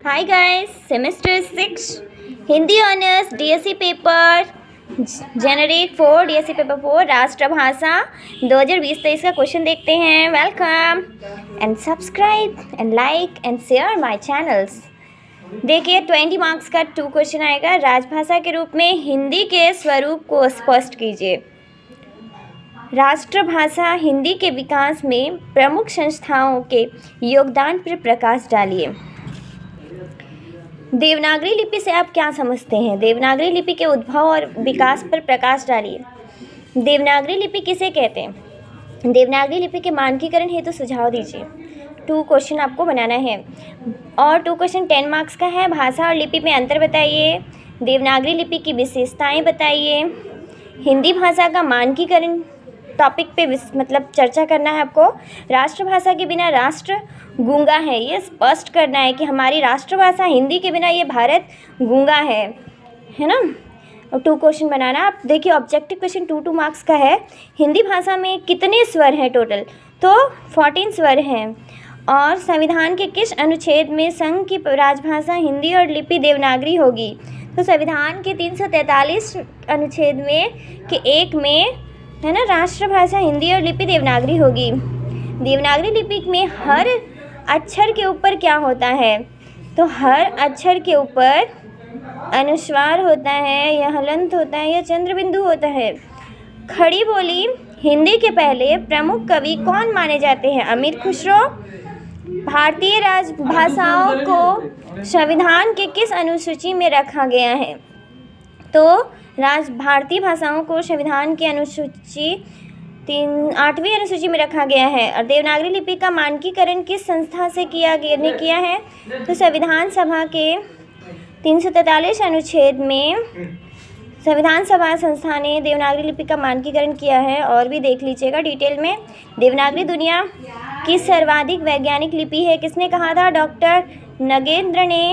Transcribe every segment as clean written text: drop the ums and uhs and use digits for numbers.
Hi guys, semester 6 Hindi honours DSC paper generic 4 DSC paper 4 राष्ट्रभाषा 2020-23 का question देखते हैं। Welcome and subscribe and like and share my channels. देखिए 20 marks का 2 question आएगा। राजभाषा के रूप में हिंदी के स्वरूप को स्पष्ट कीजिए। राष्ट्रभाषा हिंदी के विकास में प्रमुख संस्थाओं के योगदान पर प्रकाश डालिए। देवनागरी लिपि से आप क्या समझते हैं? देवनागरी लिपि के उद्भव और विकास पर प्रकाश डालिए। देवनागरी लिपि किसे कहते हैं? देवनागरी लिपि के मानकीकरण हेतु सुझाव दीजिए। 2 क्वेश्चन आपको बनाना है और 2 क्वेश्चन 10 मार्क्स का है। भाषा और लिपि में अंतर बताइए। देवनागरी लिपि की विशेषताएं बताइए। हिंदी भाषा का मानकीकरण टॉपिक पे मतलब चर्चा करना है आपको। राष्ट्रभाषा के बिना राष्ट्र गूंगा है, ये स्पष्ट करना है कि हमारी राष्ट्रभाषा हिंदी के बिना ये भारत गूंगा है ना। और 2 क्वेश्चन बनाना। आप देखिए ऑब्जेक्टिव क्वेश्चन 2 मार्क्स का है। हिंदी भाषा में कितने स्वर हैं टोटल? तो 14 स्वर हैं। और संविधान के किस अनुच्छेद में संघ की राजभाषा हिंदी और लिपि देवनागरी होगी? तो संविधान के 343 अनुच्छेद में के 1 में है ना, राष्ट्रभाषा हिंदी और लिपि देवनागरी होगी। देवनागरी लिपि में हर अक्षर के ऊपर क्या होता है? तो हर अक्षर के ऊपर अनुस्वार होता है या हलंत होता है या चंद्र बिंदु होता है। खड़ी बोली हिंदी के पहले प्रमुख कवि कौन माने जाते हैं? अमीर खुसरो। भारतीय राजभाषाओं को संविधान के किस अनुसूची में रखा गया है? तो भारतीय भाषाओं को संविधान की अनुसूची 8वीं अनुसूची में रखा गया है। और देवनागरी लिपि का मानकीकरण किस संस्था से किया है? तो संविधान सभा के 343 अनुच्छेद में संविधान सभा संस्था ने देवनागरी लिपि का मानकीकरण किया है। और भी देख लीजिएगा डिटेल में। देवनागरी दुनिया की सर्वाधिक वैज्ञानिक लिपि है, किसने कहा था? डॉक्टर नगेंद्र ने,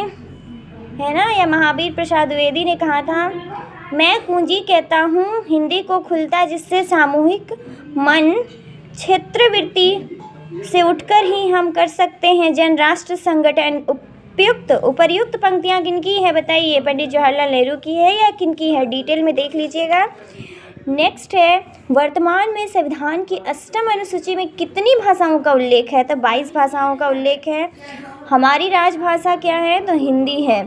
है ना, या महावीर प्रसाद द्विवेदी ने कहा था। मैं कुंजी कहता हूँ हिंदी को खुलता, जिससे सामूहिक मन क्षेत्रवृत्ति से उठकर ही हम कर सकते हैं जन राष्ट्र संगठन। उपर्युक्त पंक्तियाँ किनकी है बताइए? पंडित जवाहरलाल नेहरू की है या किनकी है? डिटेल में देख लीजिएगा। नेक्स्ट है, वर्तमान में संविधान की 8वीं अनुसूची में कितनी भाषाओं का उल्लेख है? तो 22 भाषाओं का उल्लेख है। हमारी राजभाषा क्या है? तो हिंदी है।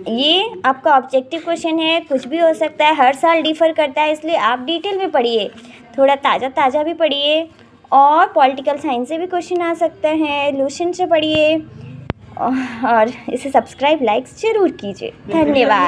ये आपका ऑब्जेक्टिव क्वेश्चन है, कुछ भी हो सकता है, हर साल डिफ़र करता है, इसलिए आप डिटेल में पढ़िए, थोड़ा ताज़ा भी पढ़िए। और पॉलिटिकल साइंस से भी क्वेश्चन आ सकते हैं, लूसेंट से पढ़िए। और इसे सब्सक्राइब लाइक्स ज़रूर कीजिए। धन्यवाद।